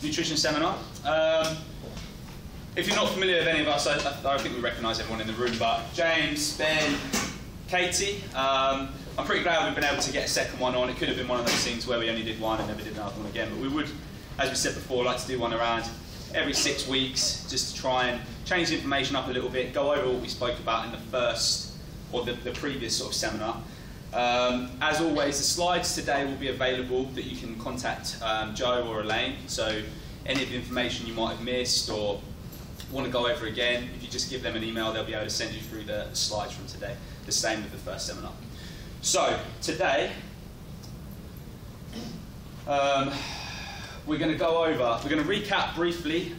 nutrition seminar. If you're not familiar with any of us, I think we recognise everyone in the room, but James, Ben, Katie, I'm pretty glad we've been able to get a second one on. It could have been one of those things where we only did one and never did another one again, but we would, as we said before, like to do one around every 6 weeks, just to try and change the information up a little bit, go over what we spoke about in the first, or the previous sort of seminar. As always, the slides today will be available that you can contact Joe or Elaine, so any of the information you might have missed or want to go over again, if you just give them an email, they'll be able to send you through the slides from today, the same with the first seminar. So, today, we're going to go over, we're going to recap briefly,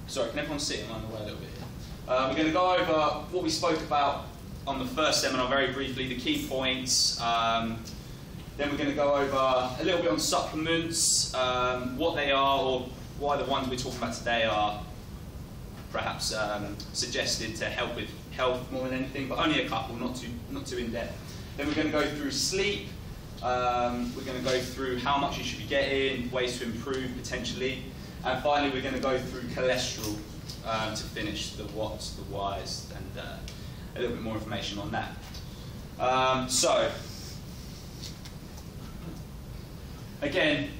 sorry, can everyone see? I'm on the way a little bit here. We're going to go over what we spoke about on the first seminar very briefly, the key points. Then we're going to go over a little bit on supplements, what they are, or why the ones we're talking about today are perhaps suggested to help with health more than anything, but only a couple, not too in-depth. Then we're going to go through sleep. We're going to go through how much you should be getting, ways to improve potentially, and finally we're going to go through cholesterol to finish the whats, the whys, and a little bit more information on that. So, again,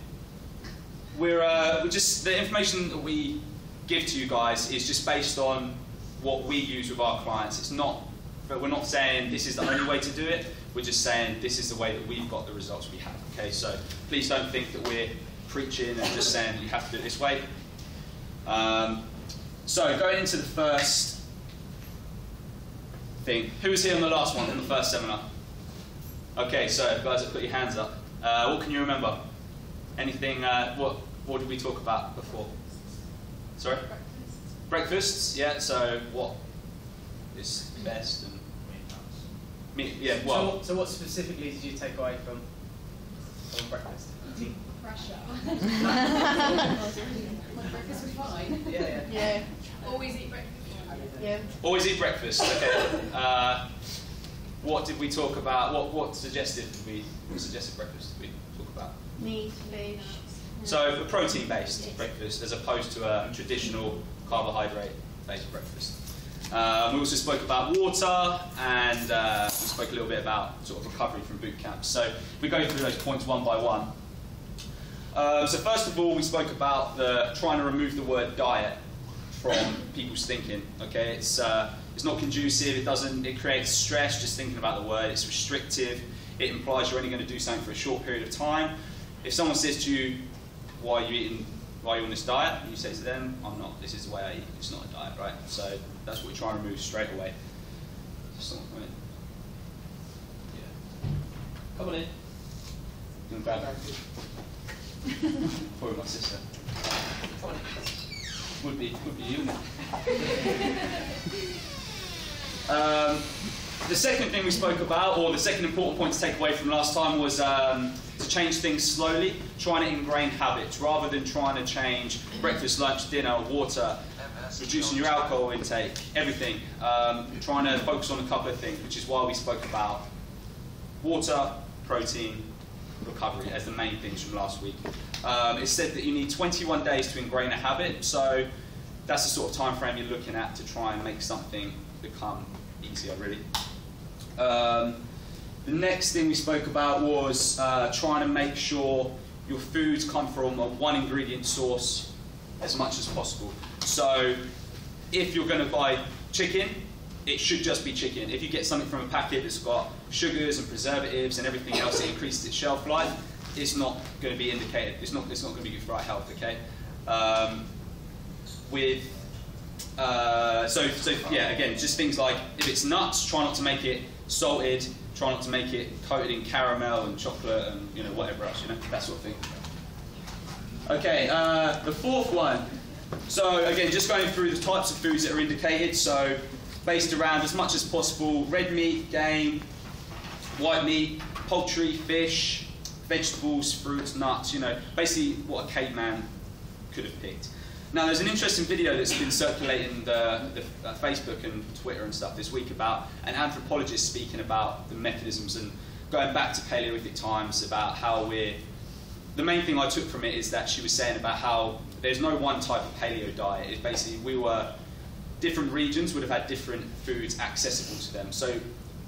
we're just, the information that we give to you guys is just based on what we use with our clients. It's not, but we're not saying this is the only way to do it. We're just saying this is the way that we've got the results we have. Okay, so please don't think that we're preaching and just saying you have to do it this way. So going into the first thing, who was here on the last one in the first seminar? Okay, so guys that put your hands up. What can you remember? Anything? What did we talk about before? Sorry? Breakfasts, yeah, so what is best? And yeah, well. So what specifically did you take away from breakfast? Eating pressure. Breakfast was fine. Yeah. Always eat breakfast. Yeah. Always eat breakfast, okay. What did we talk about? What suggested breakfast did we talk about? Meat, fish. So a protein-based breakfast as opposed to a traditional carbohydrate-based breakfast. We also spoke about water, and we spoke a little bit about sort of recovery from boot camp. So we go through those points one by one. So first of all, we spoke about trying to remove the word diet from people's thinking. Okay, it's not conducive. It creates stress just thinking about the word. It's restrictive. It implies you're only going to do something for a short period of time. If someone says to you, "Why are you on this diet?" and you say to them, "I'm not. This is the way I eat." It's not a diet, right? So that's what we're trying to remove straight away. Someone come in. Yeah. Come on in. You want to grab that? Probably my sister. Would be you. The second thing we spoke about, or the second important point to take away from last time, was to change things slowly, trying to ingrain habits rather than trying to change breakfast, lunch, dinner, water, reducing your alcohol intake, everything. Trying to focus on a couple of things, which is why we spoke about water, protein, recovery as the main things from last week. It said that you need 21 days to ingrain a habit, so that's the sort of time frame you're looking at to try and make something become easier, really. The next thing we spoke about was trying to make sure your foods come from a one ingredient source as much as possible. So if you're going to buy chicken, it should just be chicken. If you get something from a packet that's got sugars and preservatives and everything else that increases its shelf life, it's not going to be indicated. It's not going to be good for our health, okay? So yeah, again, just things like if it's nuts, try not to make it salted, try not to make it coated in caramel and chocolate and whatever else, that sort of thing. Okay, the fourth one. So again, just going through the types of foods that are indicated. So based around as much as possible red meat, game, white meat, poultry, fish, vegetables, fruits, nuts. Basically what a caveman could have picked. Now, there's an interesting video that's been circulating the Facebook and Twitter and stuff this week about an anthropologist speaking about the mechanisms and going back to Paleolithic times about how we're the main thing I took from it is that she was saying about how there's no one type of paleo diet. It's basically different regions would have had different foods accessible to them. So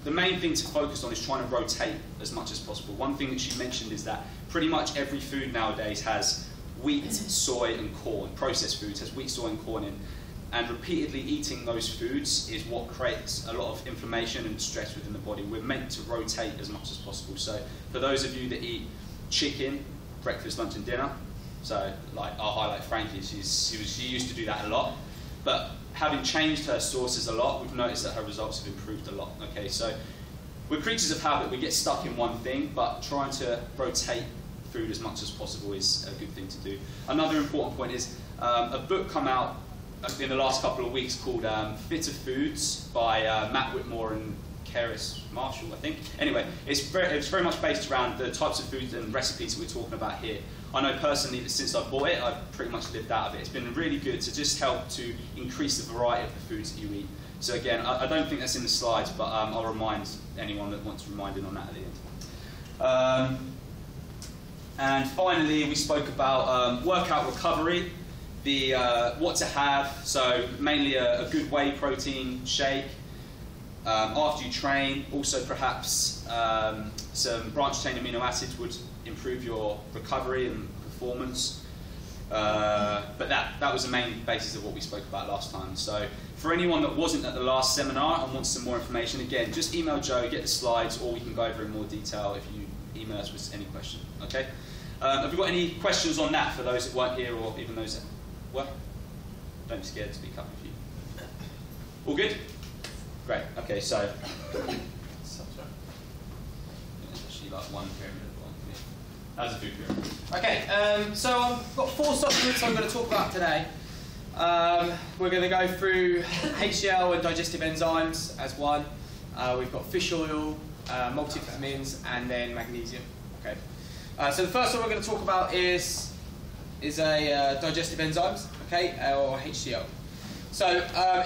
the main thing to focus on is trying to rotate as much as possible. One thing that she mentioned is that pretty much every food nowadays has wheat, soy and corn. Processed foods has wheat, soy and corn in. And repeatedly eating those foods is what creates a lot of inflammation and stress within the body. We're meant to rotate as much as possible. So for those of you that eat chicken, breakfast, lunch and dinner, so like I'll highlight Frankie, she used to do that a lot. But having changed her sources a lot, we've noticed that her results have improved a lot. Okay, so we're creatures of habit, we get stuck in one thing, but trying to rotate food as much as possible is a good thing to do. Another important point is a book come out in the last couple of weeks called Fitter Foods by Matt Whitmore and Keris Marshall, I think. Anyway, it's very much based around the types of foods and recipes that we're talking about here. I know personally that since I bought it, I've pretty much lived out of it. It's been really good to just help to increase the variety of the foods that you eat. So again, I don't think that's in the slides, but I'll remind anyone that wants reminding on that at the end. And finally, we spoke about workout recovery, what to have, so mainly a good whey protein shake after you train. Also perhaps some branched chain amino acids would improve your recovery and performance. But that was the main basis of what we spoke about last time. So for anyone that wasn't at the last seminar and wants some more information, again, just email Joe, get the slides, or we can go over in more detail if you email us with any question. Okay? Have you got any questions on that for those that weren't here or even those that were? Don't be scared to speak up if you... All good? Great. Okay, so... There's actually like one pyramid. How's the food pyramid? Okay, so I've got 4 supplements I'm going to talk about today. We're going to go through HCl and digestive enzymes as one. We've got fish oil, multivitamins, and then magnesium. Okay. So the first one we're going to talk about is digestive enzymes, okay, or HCl. So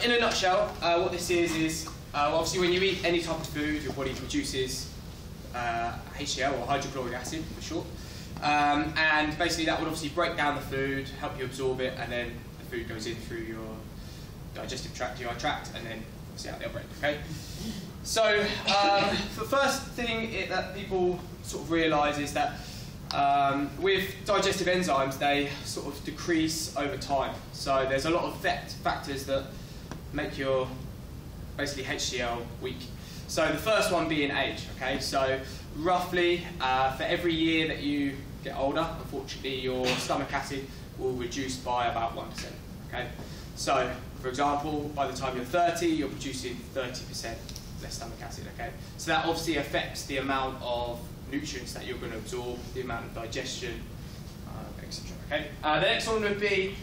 in a nutshell, what this is obviously when you eat any type of food, your body produces HCl or hydrochloric acid for short, and basically that would obviously break down the food, help you absorb it, and then the food goes in through your digestive tract, GI tract, and then obviously out the other end. Okay. So the first thing that people sort of realise is that with digestive enzymes, they sort of decrease over time. So there's a lot of factors that make your basically HCl weak. So the first one being age. Okay, so roughly for every year that you get older, unfortunately, your stomach acid will reduce by about 1%. Okay, so for example, by the time you're 30, you're producing 30% less stomach acid. Okay, so that obviously affects the amount of nutrients that you're going to absorb, the amount of digestion, etc. Okay. The next one would be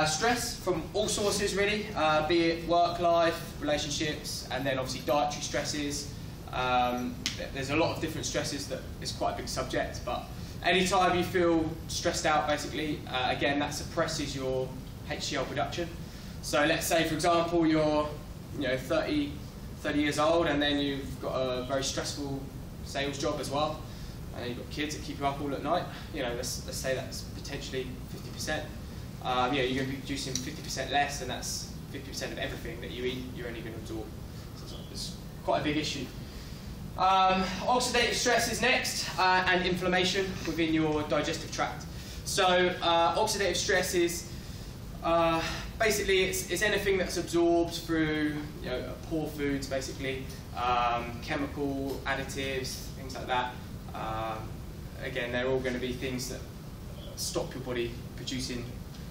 stress from all sources, really, be it work life, relationships, and then obviously dietary stresses. There's a lot of different stresses that is quite a big subject, but anytime you feel stressed out, basically, again, that suppresses your HCl production. So let's say, for example, you're 30 years old, and then you've got a very stressful sales job as well, and you've got kids that keep you up all at night. Let's say that's potentially 50%. You're going to be producing 50% less, and that's 50% of everything that you eat. You're only going to absorb. So it's quite a big issue. Oxidative stress is next, and inflammation within your digestive tract. So oxidative stress is basically it's anything that's absorbed through poor foods, basically chemical additives, things like that. Again, they're all going to be things that stop your body producing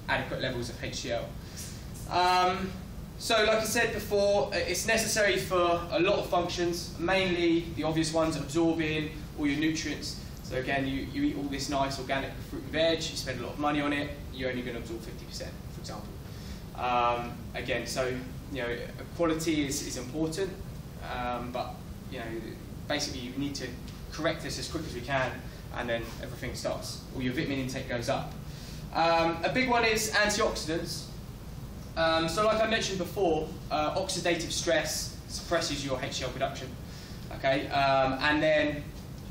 adequate levels of HCl. So like I said before, it's necessary for a lot of functions, mainly the obvious ones, absorbing all your nutrients. So again, you eat all this nice organic fruit and veg, you spend a lot of money on it, you're only going to absorb 50%, for example. Again, so quality is important, but basically you need to correct this as quick as we can, and then everything starts, all your vitamin intake goes up. A big one is antioxidants. So like I mentioned before, oxidative stress suppresses your HCl production. Okay, and then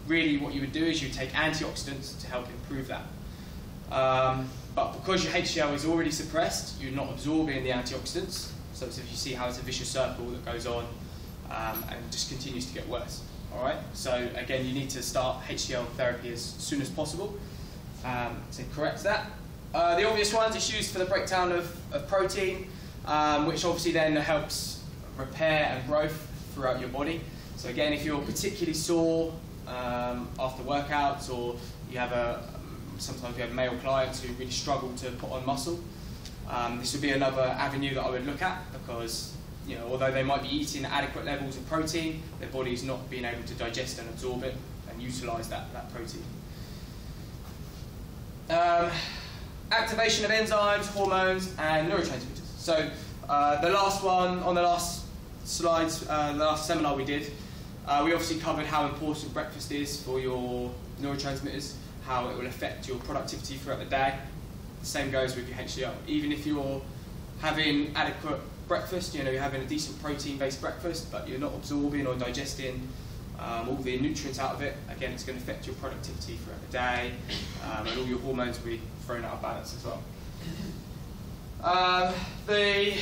really what you would do is you take antioxidants to help improve that. But because your HCl is already suppressed, you're not absorbing the antioxidants. So if you see how it's a vicious circle that goes on and just continues to get worse. All right. So again, you need to start HCl therapy as soon as possible to correct that. The obvious ones, it's used for the breakdown of protein, which obviously then helps repair and growth throughout your body. So again, if you're particularly sore after workouts, or you have sometimes you have male clients who really struggle to put on muscle, this would be another avenue that I would look at, because although they might be eating adequate levels of protein, their body's not being able to digest and absorb it and utilise that protein. Activation of enzymes, hormones, and neurotransmitters. So the last one on the last slides, the last seminar we did, we obviously covered how important breakfast is for your neurotransmitters, how it will affect your productivity throughout the day. The same goes with your HCl. Even if you're having adequate breakfast, you're having a decent protein-based breakfast, but you're not absorbing or digesting all the nutrients out of it, again, it's going to affect your productivity throughout the day, and all your hormones will be thrown out of balance as well. The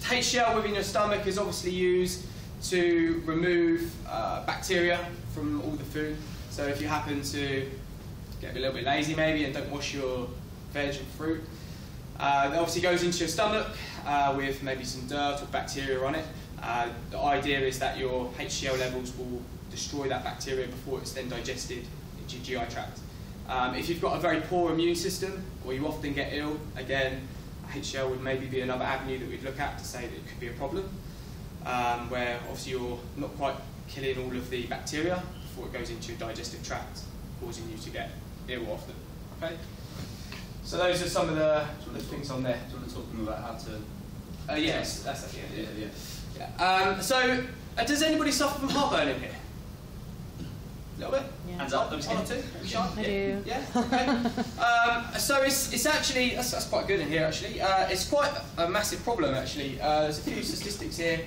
HCl within your stomach is obviously used to remove bacteria from all the food. So if you happen to get a little bit lazy maybe and don't wash your veg and fruit, it obviously goes into your stomach with maybe some dirt or bacteria on it. The idea is that your HCl levels will destroy that bacteria before it's then digested into your GI tract. If you've got a very poor immune system, or you often get ill, again, HCl would maybe be another avenue that we'd look at to say that it could be a problem, where obviously you're not quite killing all of the bacteria before it goes into your digestive tract, causing you to get ill often. Okay? So those are some of the things on there. Do you want to talk to them about how to... Yes, that's it. Yeah. So, does anybody suffer from heartburn in here? A little bit? Yeah. Hands up. One or two? I do. Yeah? Okay. So it's actually, that's quite good in here actually. It's quite a massive problem actually. There's a few statistics here.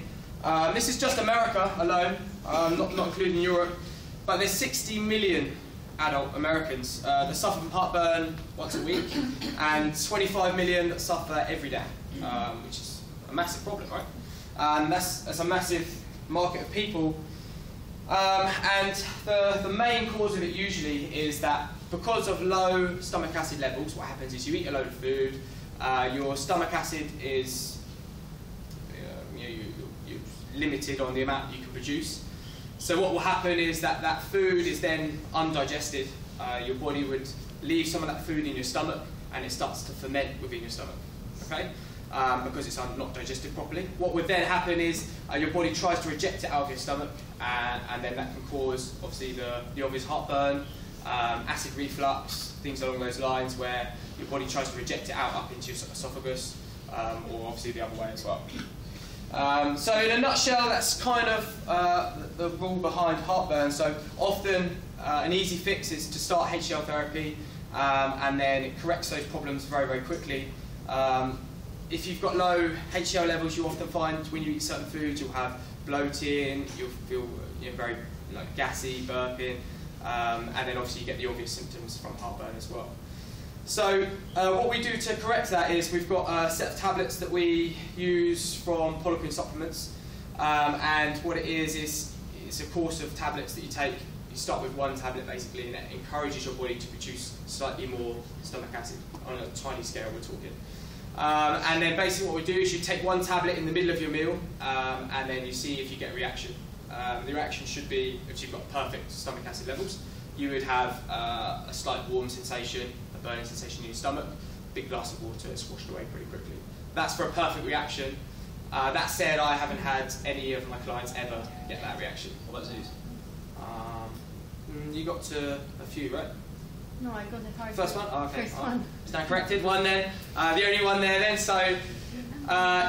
This is just America alone, not including Europe. But there's 60 million adult Americans that suffer from heartburn once a week, and 25 million that suffer every day, which is a massive problem, right? And that's a massive market of people. And the main cause of it usually is that because of low stomach acid levels, what happens is you eat a load of food, your stomach acid is you're limited on the amount you can produce. So what will happen is that food is then undigested. Your body would leave some of that food in your stomach, and it starts to ferment within your stomach. Okay? Because it's not digested properly. What would then happen is your body tries to reject it out of your stomach, and then that can cause obviously the obvious heartburn, acid reflux, things along those lines, where your body tries to reject it out up into your esophagus, or obviously the other way as well. So in a nutshell, that's kind of the rule behind heartburn. So often an easy fix is to start HCl therapy, and then it corrects those problems very, very quickly. If you've got low HCl levels, you often find when you eat certain foods, you'll have bloating, you'll feel very gassy, burping, and then obviously you get the obvious symptoms from heartburn as well. So what we do to correct that is we've got a set of tablets that we use from Poliquin supplements, and what it is it's a course of tablets that you take. You start with one tablet basically, and it encourages your body to produce slightly more stomach acid on a tiny scale we're talking. And then basically what we do is you take one tablet in the middle of your meal, and then you see if you get a reaction. The reaction should be, if you've got perfect stomach acid levels, you would have a slight warm sensation, a burning sensation in your stomach, a big glass of water, it's washed away pretty quickly. That's for a perfect reaction. That said, I haven't had any of my clients ever get that reaction. What about Zeus? You got to a few, right? No, I got the First one? Oh, okay. First one. Stand corrected. One then. The only one there then. So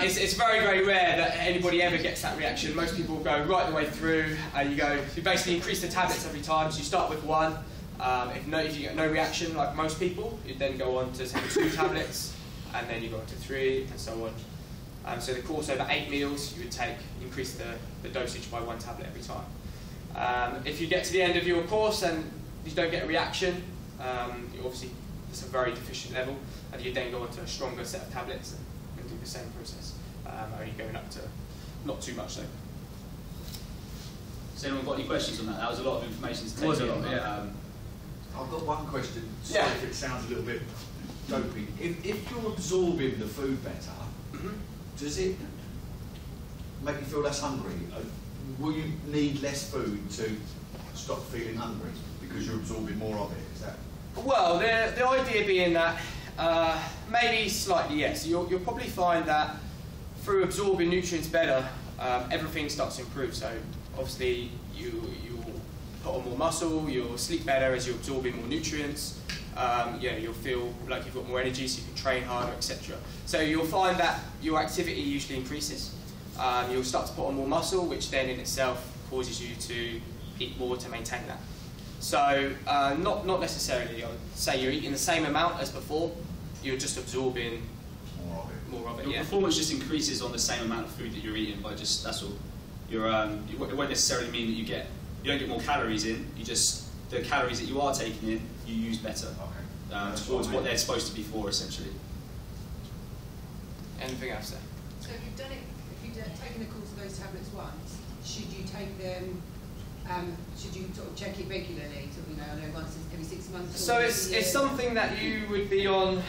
it's very, very rare that anybody ever gets that reaction. Most people go right the way through. You basically increase the tablets every time. So you start with one. If you get no reaction, like most people, you then go on to say 2 tablets, and then you go on to 3, and so on. So the course over 8 meals, you would increase the dosage by 1 tablet every time. If you get to the end of your course and you don't get a reaction, you obviously it's a very deficient level, and you then go on to a stronger set of tablets and do the same process, only going up to not too much though. Has anyone got any questions on that? That was a lot of information to take Was a in. lot, yeah. I've got one question. Sorry if it sounds a little bit dopey. If you're absorbing the food better, does it make you feel less hungry? Will you need less food to stop feeling hungry because you're absorbing more of it? Is that? Well, the idea being that maybe slightly yes. You'll probably find that through absorbing nutrients better, everything starts to improve. So obviously you'll put on more muscle, you'll sleep better as you're absorbing more nutrients. You'll feel like you've got more energy, so you can train harder, etc. So you'll find that your activity usually increases. You'll start to put on more muscle, which then in itself causes you to eat more to maintain that. So not necessarily. I would say you're eating the same amount as before, you're just absorbing more of it. Your performance just increases on the same amount of food that you're eating, by just, that's all. It won't necessarily mean that you don't get more calories in. The calories that you are taking in, you use better towards what they're supposed to be for, essentially. Anything else there? So if you've taken the course of those tablets once, should you take them? Should you sort of check it regularly? So, I know once every 6 months. So it's something that you would be on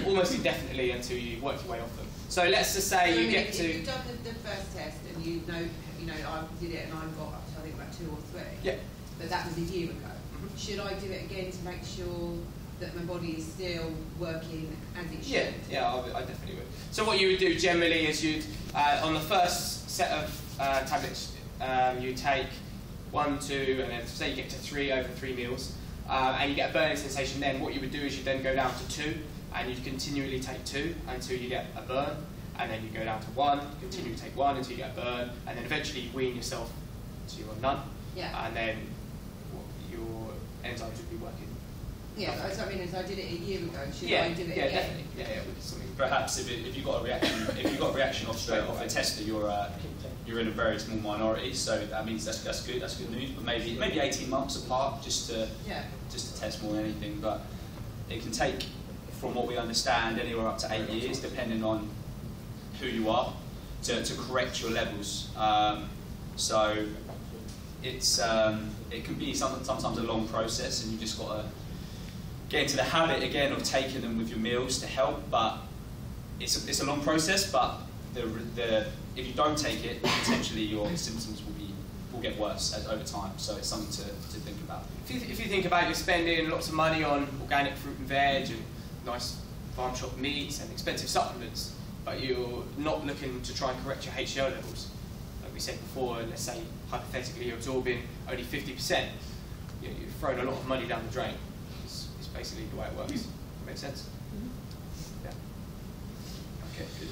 almost indefinitely until you work your way off them. So let's just say you get to. If you've done the first test and you know I did it and I got up to I think about 2 or 3. Yeah. But that was a year ago. Should I do it again to make sure that my body is still working as it should? Yeah, I definitely would. So what you would do generally is you'd on the first set of tablets you take 1, 2, and then say you get to 3 over 3 meals, and you get a burning sensation. Then what you would do is you then go down to 2, and you'd continually take 2 until you get a burn, and then you go down to 1, continue to take 1 until you get a burn, and then eventually you wean yourself to your none, and then your enzymes would be working. Yeah, that's what I mean. As I did it a year ago, should Yeah, I do it yeah, again? definitely. Yeah, with something. Perhaps if you got a reaction off straight off a tester, you're in a very small minority. So that means that's good. That's good news. But maybe 18 months apart, just to test more than anything. But it can take, from what we understand, anywhere up to 8 years, depending on who you are, to correct your levels. So it can be sometimes a long process, and you just got to get into the habit again of taking them with your meals to help. But it's a long process. But if you don't take it, potentially your symptoms will get worse over time. So it's something to think about. If you think about, you're spending lots of money on organic fruit and veg and nice farm shop meats and expensive supplements, but you're not looking to try and correct your HDL levels. Like we said before, let's say hypothetically you're absorbing only 50%, you've thrown a lot of money down the drain. It's basically the way it works. Makes sense? Yeah. Okay, good.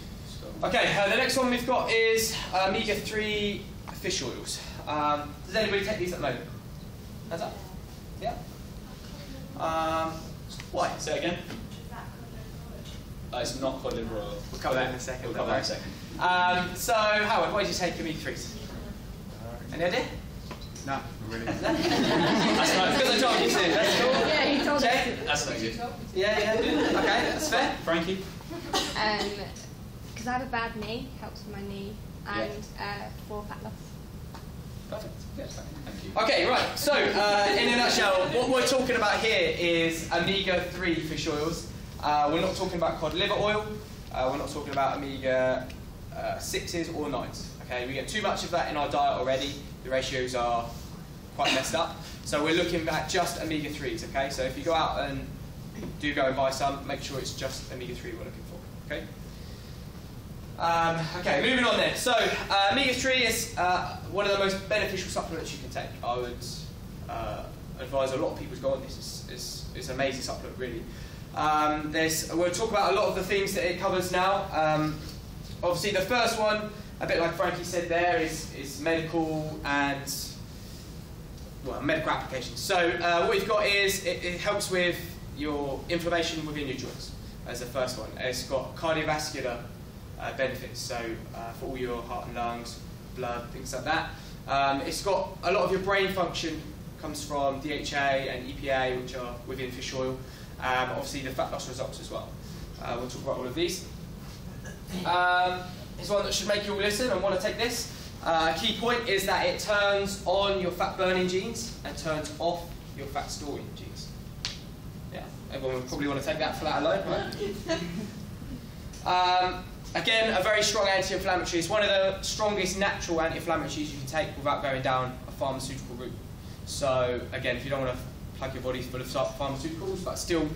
Okay, the next one we've got is omega-3 fish oils. Does anybody take these at the moment? Hands up? Yeah? Why? Say it again. It's not cod liver oil. We'll cover that in a second. We'll cover that in a second. So, Howard, why did you take omega-3s? Any idea? No, not really. That's nice. Because I told you to. That's cool. Yeah, he told us. That's no good. Yeah. Okay, that's fair. Frankie? Because I have a bad knee, helps with my knee, and for fat loss. Perfect. Yes, thank you. Okay, right. So, in a nutshell, what we're talking about here is omega-3 fish oils. We're not talking about cod liver oil. We're not talking about omega 6s or 9s. Okay, we get too much of that in our diet already. The ratios are quite messed up. So we're looking at just omega 3s. Okay, so if you go out and do go and buy some, make sure it's just omega 3 we're looking for. Okay. Okay, moving on then. So omega 3 is one of the most beneficial supplements you can take. I would advise a lot of people to go on this. It's an amazing supplement, really. We'll talk about a lot of the things that it covers now. Obviously, the first one, a bit like Frankie said there, is medical and medical applications. So what we've got is it helps with your inflammation within your joints as the first one. It's got cardiovascular benefits, so for all your heart and lungs, blood, things like that. It's got a lot of your brain function comes from DHA and EPA, which are within fish oil. obviously the fat loss results as well. We'll talk about all of these. Here's one that should make you all listen and want to take this. Key point is that it turns on your fat burning genes and turns off your fat storing genes. Yeah, everyone would probably want to take that for that alone, right? Again, a very strong anti-inflammatory. It's one of the strongest natural anti-inflammatories you can take without going down a pharmaceutical route. So again, if you don't want to plug your body full of pharmaceuticals, but still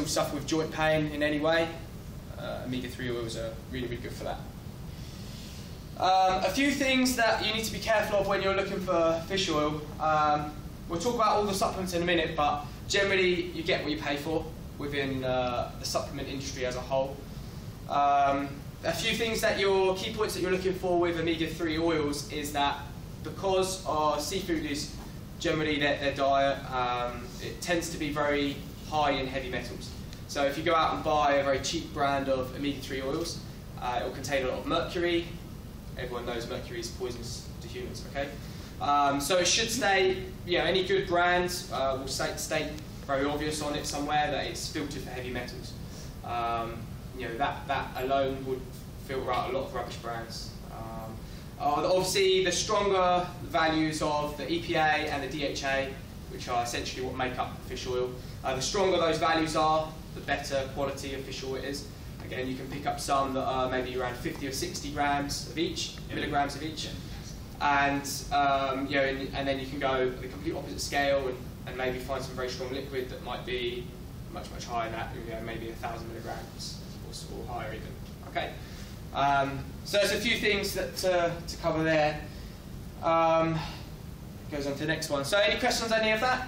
suffer with joint pain in any way, omega-3 oils are really, really good for that. A few things that you need to be careful of when you're looking for fish oil. We'll talk about all the supplements in a minute, but generally you get what you pay for within the supplement industry as a whole. A few things that key points that you're looking for with omega-3 oils is that because our seafood is generally their diet, it tends to be very high in heavy metals. So if you go out and buy a very cheap brand of omega-3 oils, it will contain a lot of mercury. Everyone knows mercury is poisonous to humans, okay? So it should stay, any good brand will state very obvious on it somewhere that it's filtered for heavy metals. That alone would filter out a lot of rubbish brands. Obviously, the stronger values of the EPA and the DHA, which are essentially what make up fish oil, the stronger those values are, the better quality of fish oil it is. Again, you can pick up some that are maybe around 50 or 60 grams of each, milligrams of each, and and then you can go the complete opposite scale and maybe find some very strong liquid that might be much higher than that, maybe 1,000 milligrams or higher even. Okay, so there's a few things that to cover there. Goes on to the next one. So any questions on any of that?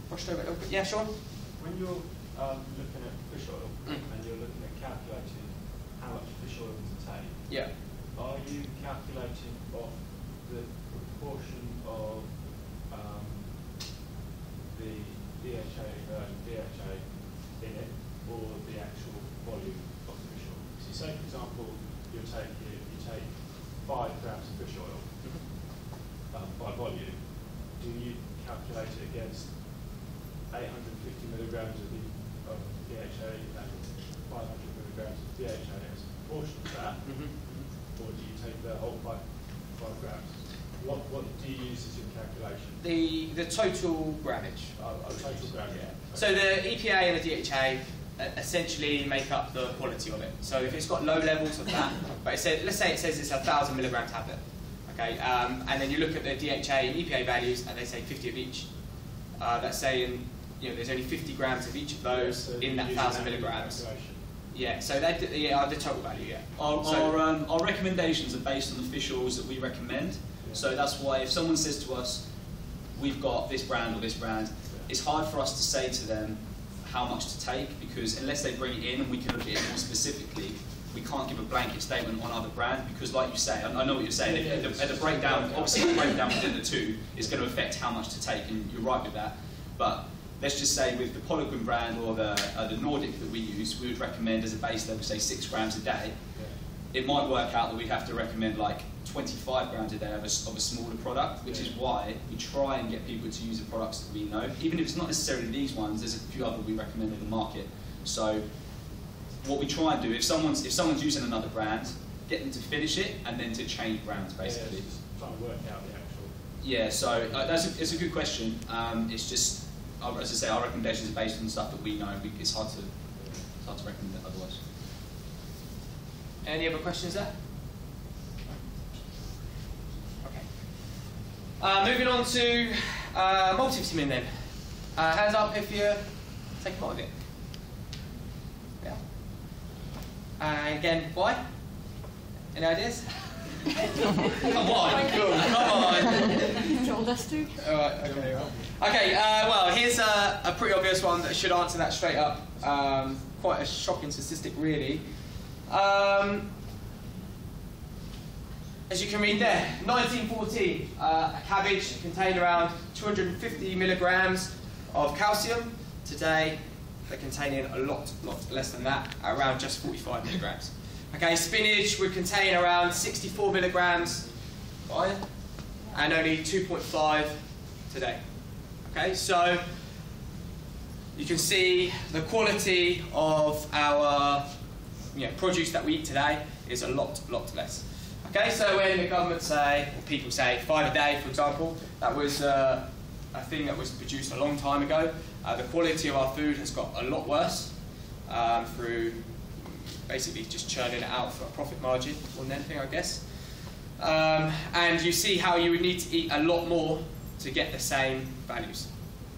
Brushed over it a little bit. Yeah, Sean? When you're looking at fish oil and you're looking at calculating how much fish oil to take, are you calculating off the proportion of the DHA in it, or the actual volume of the fish oil? So say, for example, you take 5 grams of fish oil by volume. Do you calculate it against 850 milligrams of DHA and 500 milligrams of DHA as a proportion of that, or do you take the whole 5 grams? What do you use as your calculation? The total grammage. Total grammage. Yeah. So the EPA and the DHA essentially make up the quality of it. So if it's got low levels of that, but let's say it says it's a 1,000 milligram tablet, okay, and then you look at the DHA and EPA values, and they say 50 of each. That's saying there's only 50 grams of each of those in that 1,000 milligrams. Yeah, so the total value. Yeah. Our recommendations are based on the fish oils that we recommend. Yeah. So that's why if someone says to us, we've got this brand or this brand, it's hard for us to say to them how much to take, because unless they bring it in and we can look at it more specifically, we can't give a blanket statement on other brand, because like you say, I know what you're saying, at the breakdown, obviously the breakdown within the two is going to affect how much to take, and you're right with that. But let's just say with the Polygon brand or the Nordic that we use, we would recommend as a base level, say 6 grams a day. It might work out that we'd have to recommend like 25 grams a day of a smaller product, which is why we try and get people to use the products that we know. Even if it's not necessarily these ones, there's a few other we recommend in the market. So what we try and do, if someone's using another brand, get them to finish it and then to change brands, basically. Yeah, just trying to work out the actual. Yeah, so it's a good question. It's just, as I say, our recommendations are based on stuff that we know. It's hard to recommend it otherwise. Any other questions there? Okay. Moving on to multivitamin then. Hands up if you take part of it. Yeah. Again, why? Any ideas? Come on, come on. You told us to. All right, okay. Okay, well, here's a pretty obvious one that should answer that straight up. Quite a shocking statistic, really. As you can read there, 1914, a cabbage contained around 250 milligrams of calcium. Today, they're containing a lot less than that, around just 45 milligrams. Okay, spinach would contain around 64 milligrams of iron, and only 2.5 today. Okay, so you can see the quality of our produce that we eat today is a lot less. Okay, so when the government say, or people say 5 a day, for example, that was a thing that was produced a long time ago. The quality of our food has got a lot worse through basically just churning it out for a profit margin more than anything, I guess. And you see how you would need to eat a lot more to get the same values.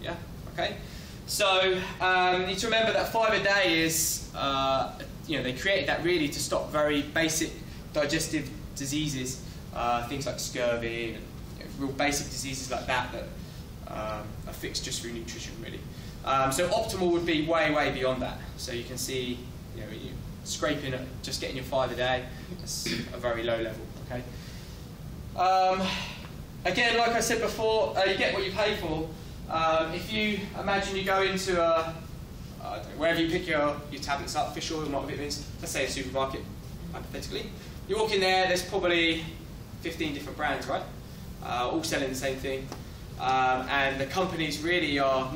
Yeah, okay. So you need to remember that 5 a day is, they created that really to stop very basic digestive diseases, things like scurvy and real basic diseases like that are fixed just through nutrition, really. So optimal would be way beyond that. So you can see, you're scraping, just getting your 5 a day. That's a very low level. Okay. Again, like I said before, you get what you pay for. If you imagine you go into wherever you pick your tablets up, fish oil, multivitamins, let's say a supermarket, hypothetically. You walk in there, there's probably 15 different brands, right? All selling the same thing. And the companies really are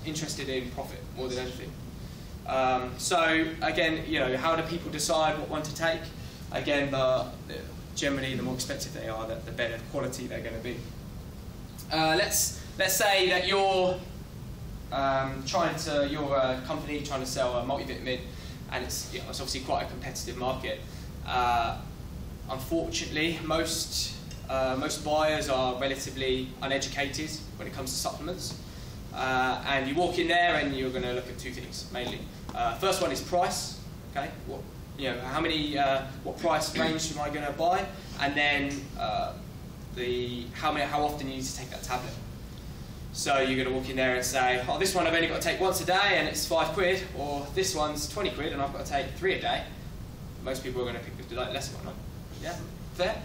interested in profit more than anything. So again, how do people decide what one to take? Again, generally the more expensive they are, the better quality they're going to be. Let's say that you're you're a company trying to sell a multivitamin, and it's obviously quite a competitive market. Unfortunately, most buyers are relatively uneducated when it comes to supplements, and you walk in there and you're going to look at 2 things mainly. First one is price. Okay, what price range am I going to buy, and then how often you need to take that tablet. So you're going to walk in there and say, oh, this one I've only got to take once a day and it's £5, or this one's 20 quid and I've got to take 3 a day. Most people are going to pick the lesser one, right? Yeah, fair.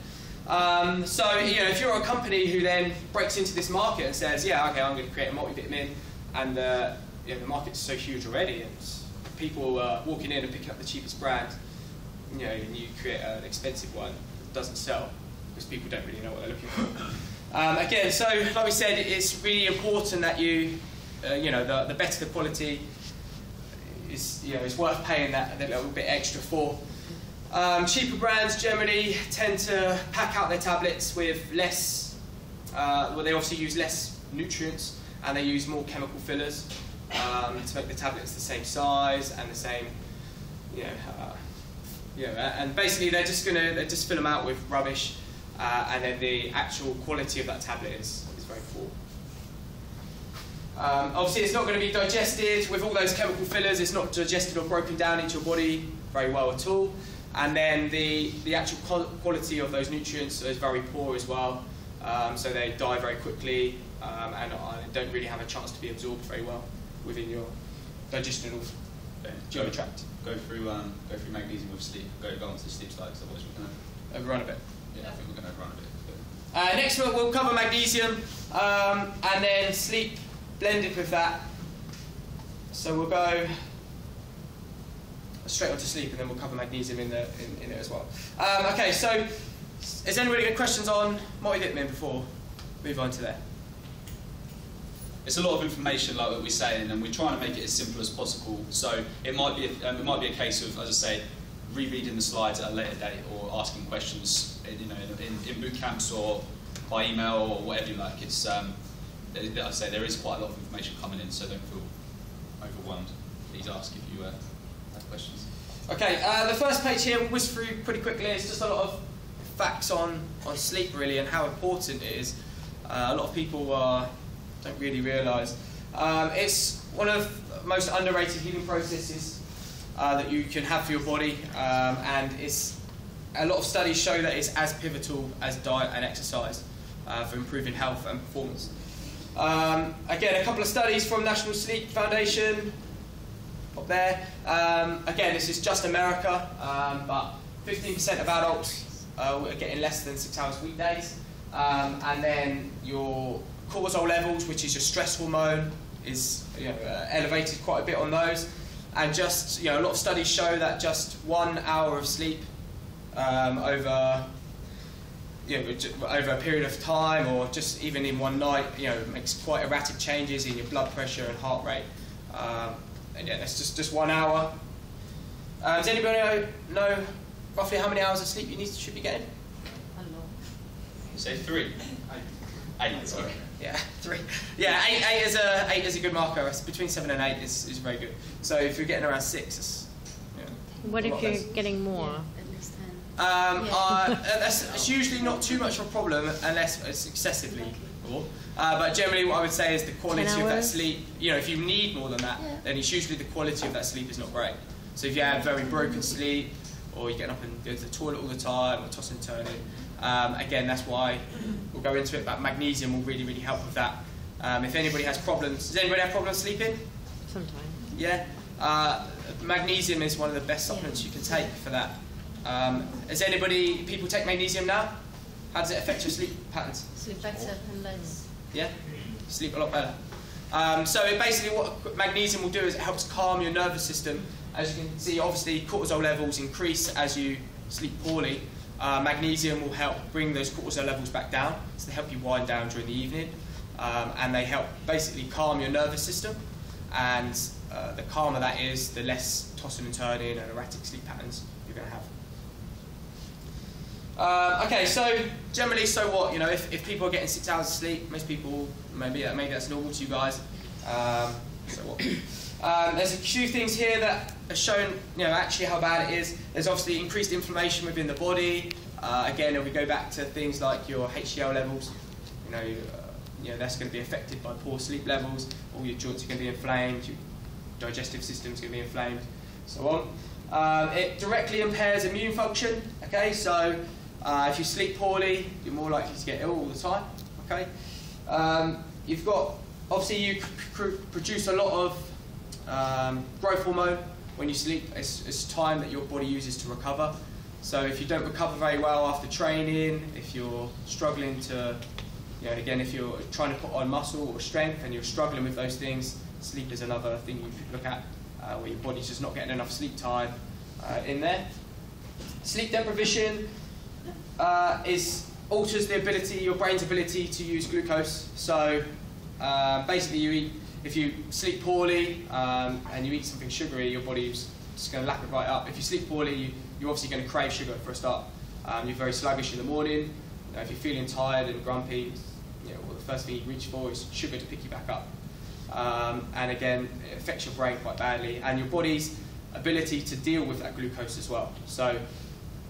So if you're a company who then breaks into this market and says, yeah, okay, I'm going to create a multivitamin, and the market's so huge already, and people are walking in and picking up the cheapest brand, and you create an expensive one that doesn't sell because people don't really know what they're looking for. Again, so like we said, it's really important that the better the quality is, it's worth paying that little bit extra for. Cheaper brands generally tend to pack out their tablets with less, they obviously use less nutrients, and they use more chemical fillers to make the tablets the same size and the same, and basically they just fill them out with rubbish. And then the actual quality of that tablet is very poor. Obviously, it's not going to be digested with all those chemical fillers. It's not digested or broken down into your body very well at all. And then the actual quality of those nutrients is very poor as well. So they die very quickly and don't really have a chance to be absorbed very well within your digestional GI tract. Go through magnesium with sleep. Go on to the sleep slide, because otherwise we're going to overrun a bit. Yeah, I think we're going to overrun a bit. Next we'll cover magnesium and then sleep blended with that. So we'll go straight on to sleep, and then we'll cover magnesium in it as well. Okay, so is anybody got questions on multivitamin before we move on to there? It's a lot of information, like what we're saying, and we're trying to make it as simple as possible. So it might be a case of, as I say, rereading the slides at a later date, or asking questions, in boot camps or by email or whatever you like. It's, as I say, there is quite a lot of information coming in, so don't feel overwhelmed. Please ask if you have questions. Okay, the first page here we'll whiz through pretty quickly. It's just a lot of facts on sleep, really, and how important it is. A lot of people don't really realise. It's one of the most underrated healing processes that you can have for your body, and a lot of studies show that it's as pivotal as diet and exercise for improving health and performance. Again, a couple of studies from National Sleep Foundation up there. Again, this is just America, but 15% of adults are getting less than 6 hours weekdays, and then your cortisol levels, which is your stress hormone, is elevated quite a bit on those. And just a lot of studies show that just 1 hour of sleep over over a period of time, or just even in one night, makes quite erratic changes in your blood pressure and heart rate. And yeah, that's just 1 hour. Does anybody know roughly how many hours of sleep you should be getting? A lot. You say 3? 8. Sorry. Yeah, 3. Yeah, eight is a good marker. It's between 7 and 8 is very good. So if you're getting around 6, it's what if you're getting more? At least 10. It's usually not too much of a problem unless it's excessively poor. But generally what I would say is the quality of that sleep, if you need more than that, then it's usually the quality of that sleep is not great. So if you have very broken sleep, or you're getting up and go to the toilet all the time, or tossing and turning, again, that's why we'll go into it, but magnesium will really, really help with that. If anybody has problems, does anybody have problems sleeping? Sometimes. Yeah. Magnesium is one of the best supplements you can take for that. People take magnesium now? How does it affect your sleep patterns? Sleep better and less. Yeah? Sleep a lot better. So basically what magnesium will do is it helps calm your nervous system. As you can see, obviously cortisol levels increase as you sleep poorly. Magnesium will help bring those cortisol levels back down, so they help you wind down during the evening, and they help basically calm your nervous system, and the calmer that is, the less tossing and turning and erratic sleep patterns you're going to have. Okay, so generally, so what? If people are getting 6 hours of sleep, most people, maybe that's normal to you guys. So what? There's a few things here that are shown, actually how bad it is. There's obviously increased inflammation within the body. Again, if we go back to things like your HDL levels, that's going to be affected by poor sleep levels. All your joints are going to be inflamed. Your digestive system is going to be inflamed, so on. It directly impairs immune function. Okay, so if you sleep poorly, you're more likely to get ill all the time. Okay, you've got obviously you produce a lot of growth hormone when you sleep. It's time that your body uses to recover. So if you don't recover very well after training, if you're struggling to, again, if you're trying to put on muscle or strength and you're struggling with those things, sleep is another thing you could look at, where your body's just not getting enough sleep time in there. Sleep deprivation alters your brain's ability to use glucose. So basically if you sleep poorly and you eat something sugary, your body's just going to lap it right up. If you sleep poorly, you're obviously going to crave sugar for a start. You're very sluggish in the morning. If you're feeling tired and grumpy, well, the first thing you reach for is sugar to pick you back up. And again, it affects your brain quite badly and your body's ability to deal with that glucose as well. So,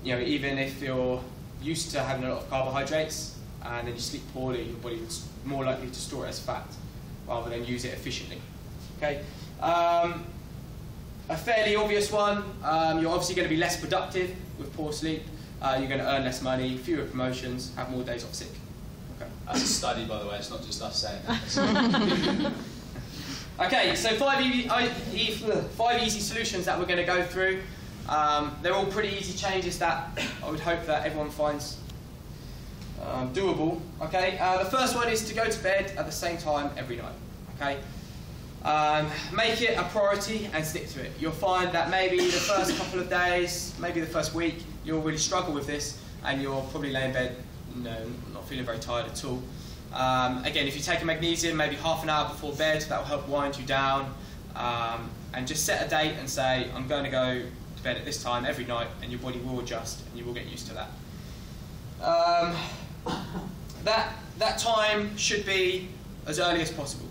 even if you're used to having a lot of carbohydrates and then you sleep poorly, your body is more likely to store it as fat rather than use it efficiently. Okay. A fairly obvious one, you're obviously going to be less productive with poor sleep. You're going to earn less money, fewer promotions, have more days off sick. Okay. That's a study, by the way, it's not just us saying that. Okay, so 5 easy solutions that we're going to go through. They're all pretty easy changes that I would hope that everyone finds doable. Okay, the first one is to go to bed at the same time every night. Okay, make it a priority and stick to it. You'll find that maybe the first couple of days, maybe the first week, you'll really struggle with this, and you'll probably lay in bed, not feeling very tired at all. Again, if you take a magnesium, maybe half an hour before bed, that will help wind you down. And just set a date and say, I'm going to go to bed at this time every night, and your body will adjust, and you will get used to that. That time should be as early as possible.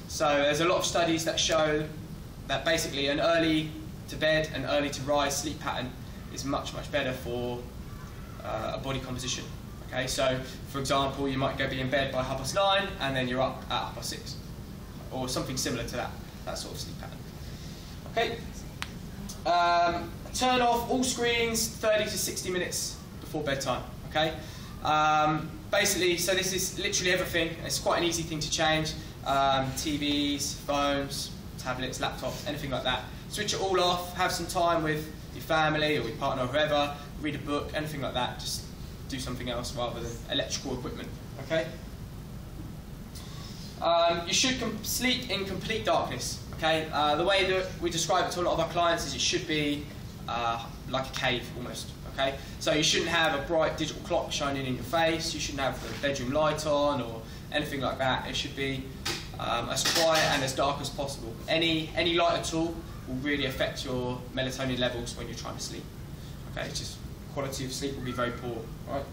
So there's a lot of studies that show that basically an early to bed and early to rise sleep pattern is much, much better for a body composition. Okay, so for example, you might be in bed by 9:30 and then you're up at 6:30, or something similar to that sort of sleep pattern. Okay, turn off all screens 30 to 60 minutes before bedtime. Okay, basically, so this is literally everything. It's quite an easy thing to change. TVs, phones, tablets, laptops, anything like that. Switch it all off. Have some time with your family or your partner or whoever. Read a book, anything like that. Just do something else rather than electrical equipment. Okay. You should sleep in complete darkness. Okay. The way that we describe it to a lot of our clients is it should be like a cave almost. Okay, so you shouldn't have a bright digital clock shining in your face. You shouldn't have the bedroom light on or anything like that. It should be as quiet and as dark as possible. Any light at all will really affect your melatonin levels when you're trying to sleep. Okay, it's just quality of sleep will be very poor. Right?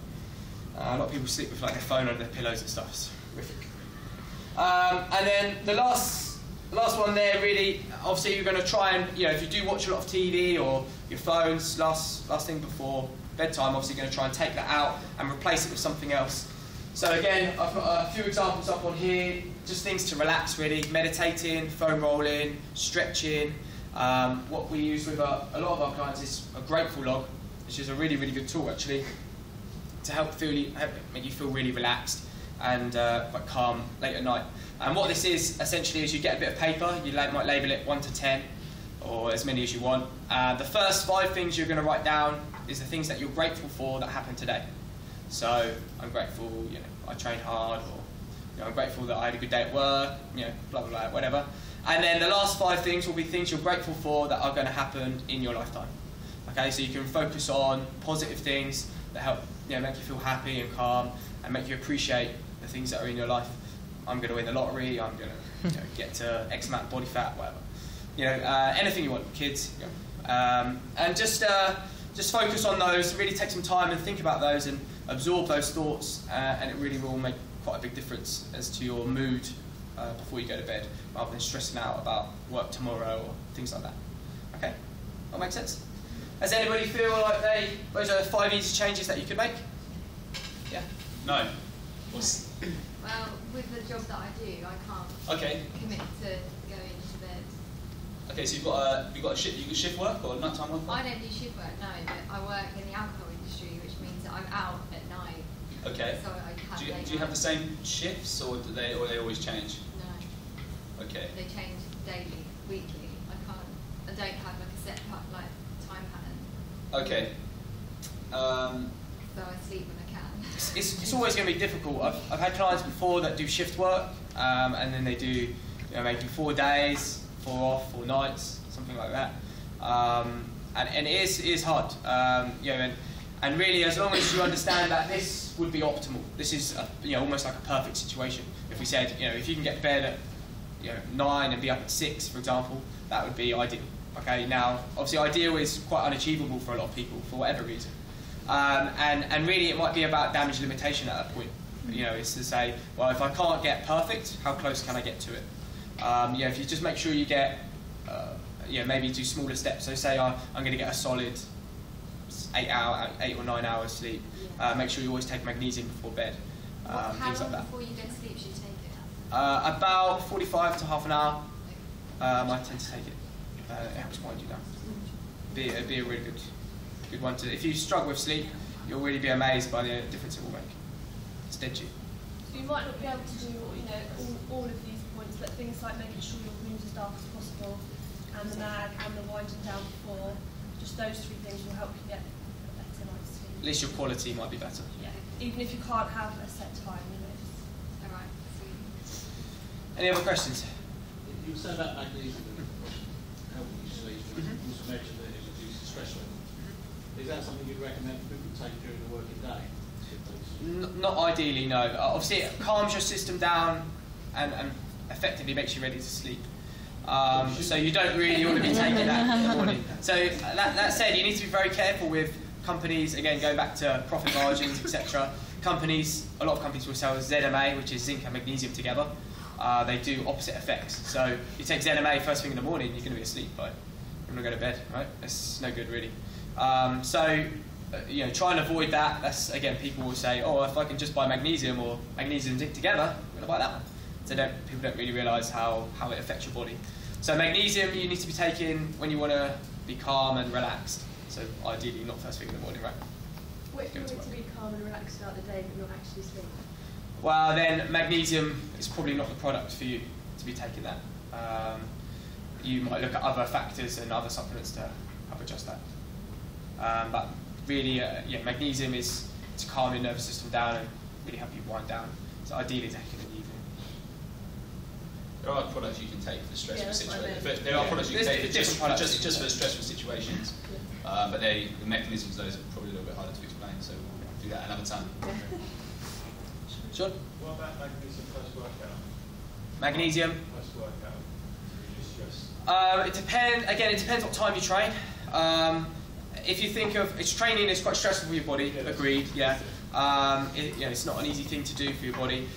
A lot of people sleep with like their phone under their pillows and stuff. It's horrific. And then the last one there, really, obviously you're going to try and, if you do watch a lot of TV or your phones, last thing before bedtime, obviously you're going to try and take that out and replace it with something else. So again, I've got a few examples up on here, just things to relax really, meditating, foam rolling, stretching. What we use with a lot of our clients is a grateful log, which is a really, really good tool actually, to help make you feel really relaxed and quite calm late at night. And what this is essentially is you get a bit of paper, you might label it 1 to 10 or as many as you want. The first 5 things you're going to write down is the things that you're grateful for that happened today. So I'm grateful, I trained hard, or I'm grateful that I had a good day at work, blah blah blah, whatever. And then the last 5 things will be things you're grateful for that are going to happen in your lifetime. Okay, so you can focus on positive things that help make you feel happy and calm and make you appreciate the things that are in your life. I'm going to win the lottery, I'm going to get to X amount of body fat, whatever. Anything you want, kids. And just focus on those, really take some time and think about those and absorb those thoughts, and it really will make quite a big difference as to your mood before you go to bed, rather than stressing out about work tomorrow or things like that. Okay? That makes sense? Does anybody feel like those are 5 easy changes that you could make? Yeah? No? Well, with the job that I do, I can't commit to going to bed. Okay, so you got shift work or nighttime work? I don't do shift work, no, but I work in the alcohol industry, which means that I'm out at night. Okay. So I have do you have the same shifts, or do they always change? No. Okay. They change daily, weekly. I don't have like a set time pattern. Okay. So I sleep when I can. It's always going to be difficult. I've had clients before that do shift work, and then they do maybe 4 days, 4 off, 4 nights, something like that. And it is hard. And really, as long as you understand that this would be optimal, this is almost like a perfect situation. If we said if you can get to bed at 9 and be up at 6, for example, that would be ideal. Okay. Now, obviously, ideal is quite unachievable for a lot of people for whatever reason. And really, it might be about damage limitation at that point. It's to say, well, if I can't get perfect, how close can I get to it? If you just make sure you get, maybe do smaller steps. So say I'm going to get a solid 8 or 9 hours sleep. Make sure you always take magnesium before bed. How things long like that. before you go to sleep should you take it? About 45 to half an hour. I tend to take it. It helps wind you down. It'd be a really good one to. If you struggle with sleep, you'll really be amazed by the difference it will make. It's dead cheap. So you might not be able to do all of these points, but things like making sure your room's as dark as possible, and the mag and the winding down before, just those 3 things will help you get a better night's sleep. At least your quality might be better. Yeah, even if you can't have a set time, All right. Sweet. Any other questions? You said about magnesium helping you sleep, and you also mentioned that it reduces stress level. Is that something you'd recommend people take during the working day? Not ideally, no. Obviously, it calms your system down and effectively makes you ready to sleep. So you don't really want to be taking that in the morning. So that said, you need to be very careful with companies, again, going back to profit margins, etc. A lot of companies will sell ZMA, which is zinc and magnesium together. They do opposite effects. So you take ZMA first thing in the morning, you're going to be asleep by you're going to go to bed, right? It's no good, really. Try and avoid that. That's, again, people will say, oh, if I can just buy magnesium or magnesium and zinc together, I'm going to buy that one. So people don't really realise how it affects your body. So magnesium you need to be taking when you want to be calm and relaxed. So ideally not first thing in the morning, right? What if you want to be calm and relaxed throughout the day but not actually sleep? Well, then magnesium is probably not the product for you to be taking that. You might look at other factors and other supplements to help adjust that. But really, magnesium is to calm your nervous system down and really help you wind down. So ideally take it in the evening. There are products you can take for stressful Yeah, that's what I situations. meant. There are products you can There's take different products. just for stressful situations. But the mechanisms of those are probably a little bit harder to explain, so we'll do that another time. Sure. What about magnesium post-workout? Magnesium? Post-workout, reduce stress. It depends. Again, it depends what time you train. If you think of training is quite stressful for your body. Agreed. Yeah. It's not an easy thing to do for your body.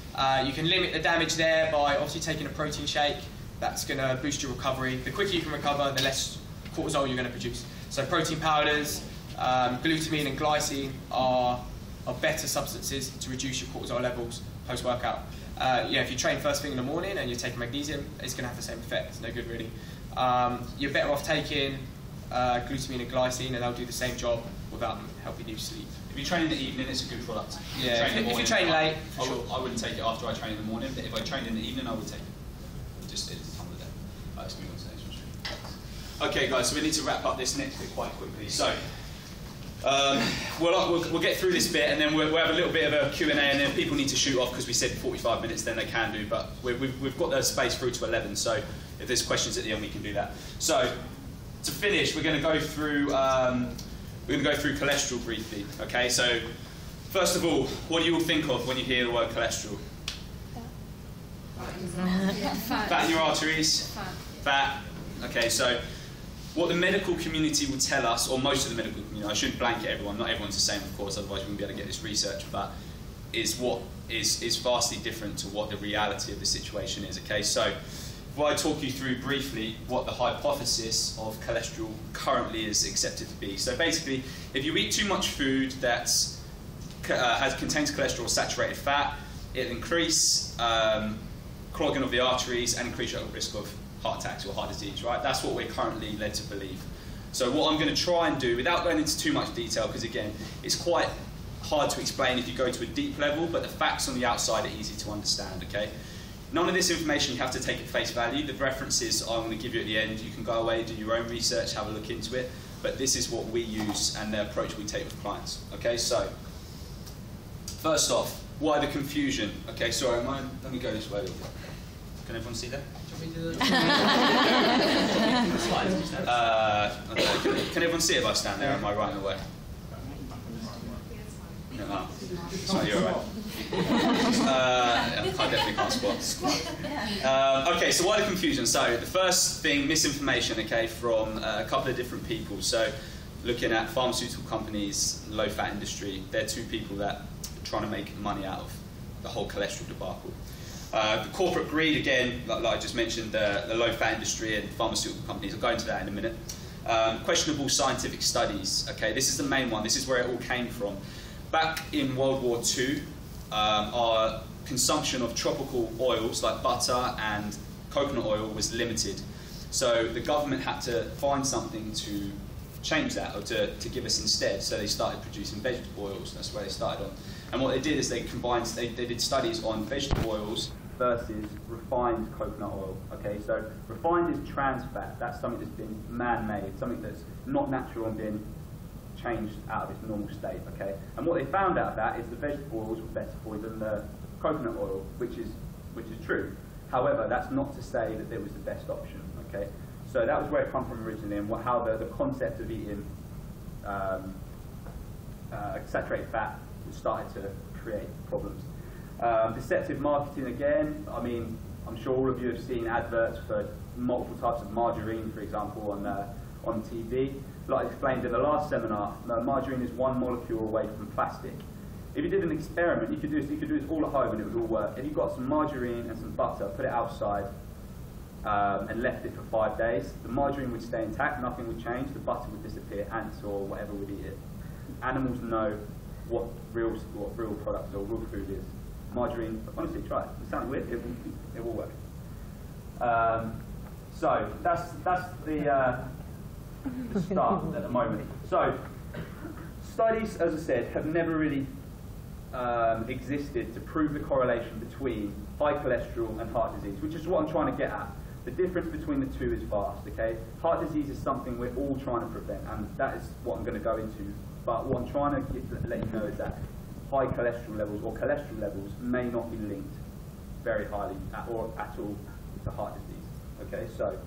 You can limit the damage there by obviously taking a protein shake. That's going to boost your recovery. The quicker you can recover, the less cortisol you're going to produce. So protein powders, glutamine and glycine are better substances to reduce your cortisol levels post-workout. If you train first thing in the morning and you take magnesium, it's going to have the same effect. It's no good really. You're better off taking glutamine and glycine, and they'll do the same job without helping you sleep. If you train in the evening, it's a good product. Yeah, if you train late, I wouldn't take it after I train in the morning, but if I trained in the evening, I would take it. Just at the time of the day. Let's move on to the next one. Okay, guys, so we need to wrap up this next bit quite quickly. So, we'll get through this bit, and then we'll have a little bit of a Q&A, and then people need to shoot off because we said 45 minutes, then they can do, but we've got the space through to 11, so if there's questions at the end, we can do that. So, to finish, we're going to go through cholesterol briefly. Okay, so first of all, what do you all think of when you hear the word cholesterol? Fat in your arteries? Fat. Okay, so what the medical community will tell us, or most of the medical community, I shouldn't blanket everyone, not everyone's the same of course, otherwise we wouldn't be able to get this research, but is what is vastly different to what the reality of the situation is. Okay, so if I talk you through briefly what the hypothesis of cholesterol currently is accepted to be. So basically, if you eat too much food that contains cholesterol or saturated fat, it'll increase clogging of the arteries and increase your risk of heart attacks or heart disease, right? That's what we're currently led to believe. So what I'm going to try and do, without going into too much detail, because again, it's quite hard to explain if you go to a deep level, but the facts on the outside are easy to understand, okay? None of this information you have to take at face value. The references I'm going to give you at the end, you can go away, do your own research, have a look into it. But this is what we use and the approach we take with clients. Okay, so first off, why the confusion? Okay, sorry, let me go this way a little bit. Can everyone see that? Can everyone see it if I stand there? Am I right in the way? No, sorry, you're right. I definitely can't squat. Okay, so why the confusion? So the first thing, misinformation, okay, from a couple of different people. So looking at pharmaceutical companies, low-fat industry, they're two people that are trying to make money out of the whole cholesterol debacle. The corporate greed, again, like I just mentioned, the low-fat industry and pharmaceutical companies, I'll go into that in a minute. Questionable scientific studies, okay, this is the main one, this is where it all came from. Back in World War II, our consumption of tropical oils like butter and coconut oil was limited. So the government had to find something to change that, or to give us instead. So they started producing vegetable oils, that's where they started on. And what they did is they did studies on vegetable oils versus refined coconut oil. Okay, so refined is trans fat, that's something that's been man-made, something that's not natural and been changed out of its normal state, okay? And what they found out of that is the vegetable oils were better for you than the coconut oil, which is true. However, that's not to say that it was the best option, okay? So that was where it came from originally, and how the concept of eating saturated fat started to create problems. Deceptive marketing again, I mean, I'm sure all of you have seen adverts for multiple types of margarine, for example, on TV. Like I explained in the last seminar, margarine is one molecule away from plastic. If you did an experiment, you could do this all at home and it would all work. If you got some margarine and some butter, put it outside and left it for 5 days, the margarine would stay intact, nothing would change, the butter would disappear, ants or whatever would eat it. Animals know what real products or real food is. Margarine, honestly, try it. It sounds weird, it will work. So that's the start at the moment. So studies, as I said, have never really existed to prove the correlation between high cholesterol and heart disease, which is what I'm trying to get at. The difference between the two is vast, okay? Heart disease is something we're all trying to prevent, and that is what I'm going to go into. But what I'm trying to let you know is that high cholesterol levels or cholesterol levels may not be linked very highly at all to heart disease, okay? So